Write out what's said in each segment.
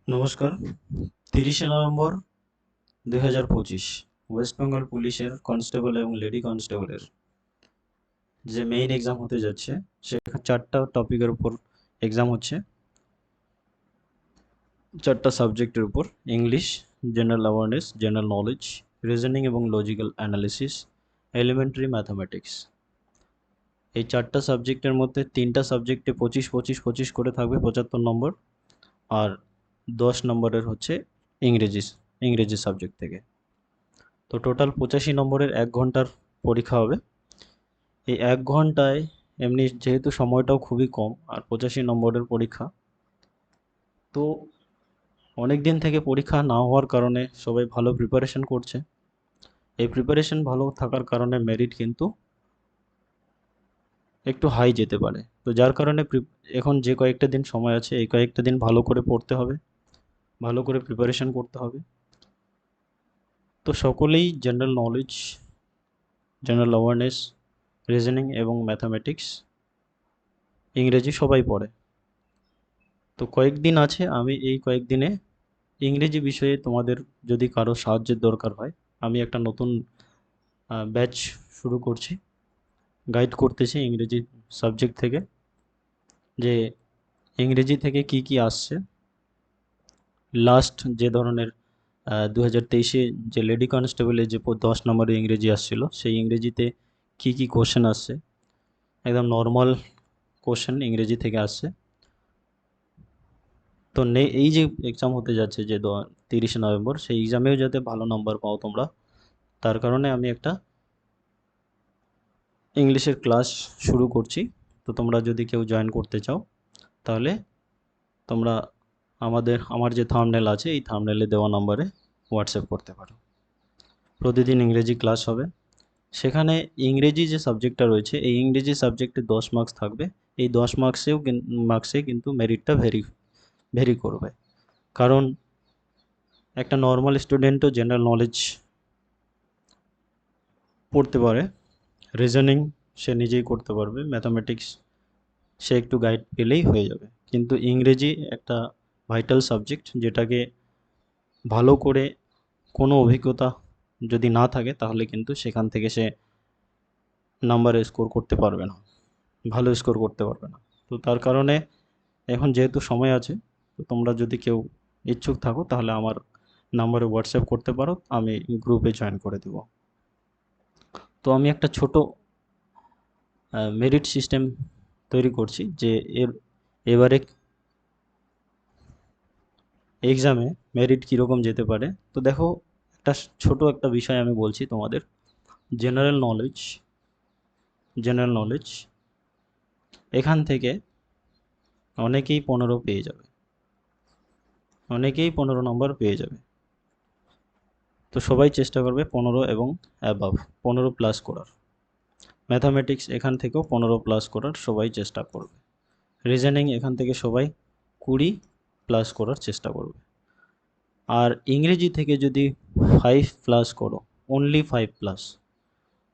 নমস্কার। 30শে November 2025 West Bengal পুলিশের constable এবং লেডি কনস্টেবলের যে মেইন এক্সাম হতে যাচ্ছে, সেখানে 4টা টপিকের উপর এক্সাম হচ্ছে। 4টা সাবজেক্টের উপর: English, general awareness, general knowledge, reasoning এবং লজিক্যাল অ্যানালিসিস, এলিমেন্টারি ম্যাথামেটিক্স। এই 4টা সাবজেক্টের মধ্যে 3টা সাবজেক্টে 25 করে থাকবে, 75 নম্বর। আর 10 নম্বরের হচ্ছে ইংরেজি ইংরেজি সাবজেক্ট থেকে। তো টোটাল 85 নম্বরের 1 ঘন্টার পরীক্ষা হবে। এই 1 ঘন্টায় এমনি যেহেতু সময়টাও খুবই কম, আর 85 নম্বরের পরীক্ষা, তো অনেক দিন থেকে পরীক্ষা না হওয়ার কারণে সবাই ভালো প্রিপারেশন করছে। এই প্রিপারেশন ভালো থাকার কারণে মেরিট কিন্তু একটু হাই যেতে পারে। তো যার কারণে এখন যে কয়েকটা দিন সময় আছে, এই কয়েকটা দিন ভালো করে পড়তে হবে, ভালো করে প্রিপারেশন করতে হবে। তো সকলেই general knowledge, general awareness, reasoning এবং ম্যাথামেটিক্স, ইংরেজি সবাই পড়ে। তো কয়েকদিন আছে, আমি এই কয়েকদিনে ইংরেজি বিষয়ে তোমাদের যদি কারো সাহায্যের দরকার হয়, আমি একটা নতুন ব্যাচ শুরু করছি, গাইড করতেছি ইংরেজি সাবজেক্ট থেকে, যে ইংরেজি থেকে কি কি আসছে। লাস্ট যে ধরনের 2023-এ যে লেডি কনস্টেবলে যে 10 নম্বরের ইংরেজি আসছিল, সেই ইংরেজিতে কি কি কোশ্চেন আসছে। একদম নর্মাল কোশ্চেন ইংরেজি থেকে আসছে। তো এই যে এক্সাম হতে যাচ্ছে যে 30শে নভেম্বর, সেই এক্সামেও যাতে ভালো নাম্বার পাও তোমরা, তার কারণে আমি একটা ইংলিশের ক্লাস শুরু করছি। তো তোমরা যদি কেউ জয়েন করতে চাও, তাহলে তোমরা আমার যে থাম্বনেল আছে, এই থাম্বনেলে দেওয়া নাম্বারে হোয়াটসঅ্যাপ করতে পারো। প্রতিদিন ইংরেজি ক্লাস হবে। সেখানে ইংরেজি যে সাবজেক্টটা রয়েছে, এই ইংরেজি সাবজেক্টে 10 মার্কস থাকবে। এই 10 মার্কসে কিন্তু মেরিটটা ভেরি করবে। কারণ একটা নর্মাল স্টুডেন্টও জেনারেল নলেজ পড়তে পারে, রিজনিং সে নিজেই করতে পারবে, ম্যাথামেটিক্স সে একটু গাইড পেলেই হয়ে যাবে। কিন্তু ইংরেজি একটা ভাইটাল সাবজেক্ট, যেটাকে ভালো করে কোনো অভিজ্ঞতা যদি না থাকে, তাহলে কিন্তু সেখান থেকে সে নাম্বার স্কোর করতে পারবে না, ভালো স্কোর করতে পারবে না। তো তার কারণে এখন যেহেতু সময় আছে, তো তোমরা যদি কেউ ইচ্ছুক থাকো, তাহলে আমার নাম্বারে হোয়াটসঅ্যাপ করতে পারো, আমি গ্রুপে জয়েন করে দেব। তো আমি একটা ছোট মেরিট সিস্টেম তৈরি করছি, যে এবারে এক্সামে মেরিট কীরকম যেতে পারে। তো দেখো, একটা ছোট একটা বিষয় আমি বলছি তোমাদের। জেনারেল নলেজ, জেনারেল নলেজ এখান থেকে অনেকেই 15 পেয়ে যাবে, অনেকেই 15 নম্বর পেয়ে যাবে। তো সবাই চেষ্টা করবে 15 এবং অ্যাবাভ, 15+ করার। ম্যাথামেটিক্স এখান থেকেও 15+ করার সবাই চেষ্টা করবে। রিজনিং এখান থেকে সবাই 20+ করার চেষ্টা করবে। আর ইংরেজি থেকে যদি 5+ করো, অনলি 5+,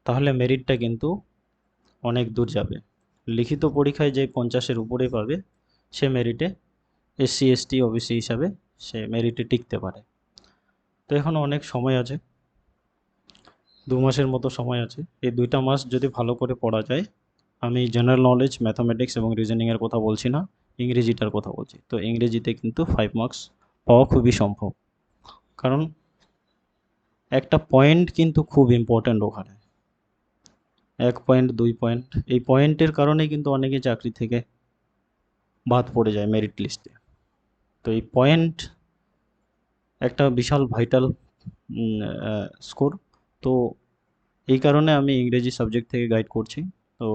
তাহলে মেরিটটা কিন্তু অনেক দূর যাবে। লিখিত পরীক্ষায় যে 50-এর উপরে পাবে, সে মেরিটে SC ST ওবিসি হিসাবে সে মেরিটে টিকতে পারে। তো এখনও অনেক সময় আছে, 2 মাসের মতো সময় আছে। এই 2টা মাস যদি ভালো করে পড়া যায়, আমি জেনারেল নলেজ, ম্যাথামেটিক্স এবং রিজনিংয়ের কথা বলছি না, ইংরেজিটার কথা বলছি। তো ইংরেজিতে কিন্তু 5 মার্কস পাওয়া খুবই সম্ভব। কারণ একটা পয়েন্ট কিন্তু খুব ইম্পর্ট্যান্ট ওখানে, 1 পয়েন্ট 2 পয়েন্ট, এই পয়েন্টের কারণেই কিন্তু অনেকে চাকরি থেকে বাদ পড়ে যায় মেরিট লিস্টে। তো এই পয়েন্ট একটা বিশাল ভাইটাল স্কোর। তো এই কারণে আমি ইংরেজি সাবজেক্ট থেকে গাইড করছি। তো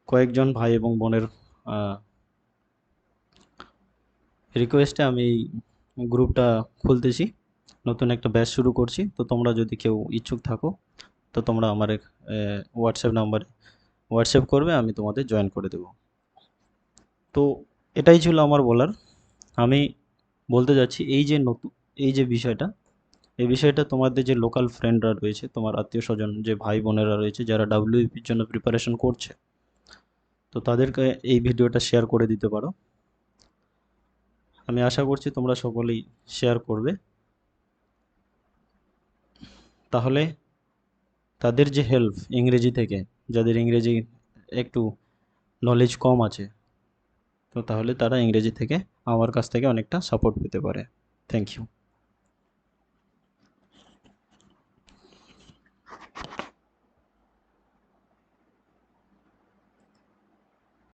কয়েকজন ভাই এবং বোনের রিকোয়েস্টে আমি এই গ্রুপটা খুলতেছি, নতুন একটা ব্যাচ শুরু করছি। তো তোমরা যদি কেউ ইচ্ছুক থাকো, তো তোমরা আমার হোয়াটসঅ্যাপ নাম্বারে হোয়াটসঅ্যাপ করবে, আমি তোমাদের জয়েন করে দেব। তো এটাই ছিল আমার বলার। আমি বলতে যাচ্ছি, এই যে বিষয়টা, এই বিষয়টা তোমাদের যে লোকাল ফ্রেন্ডরা রয়েছে, তোমার আত্মীয় স্বজন যে ভাই বোনেরা রয়েছে, যারা WFPর জন্য প্রিপারেশন করছে, তো তাদেরকে এই ভিডিওটা শেয়ার করে দিতে পারো। আমি আশা করছি তোমরা সকলেই শেয়ার করবে। তাহলে তাদের যে হেল্প ইংরেজি থেকে, যাদের ইংরেজি একটু নলেজ কম আছে, তো তাহলে তারা ইংরেজি থেকে আমার কাছ থেকে অনেকটা সাপোর্ট পেতে পারে। Thank you.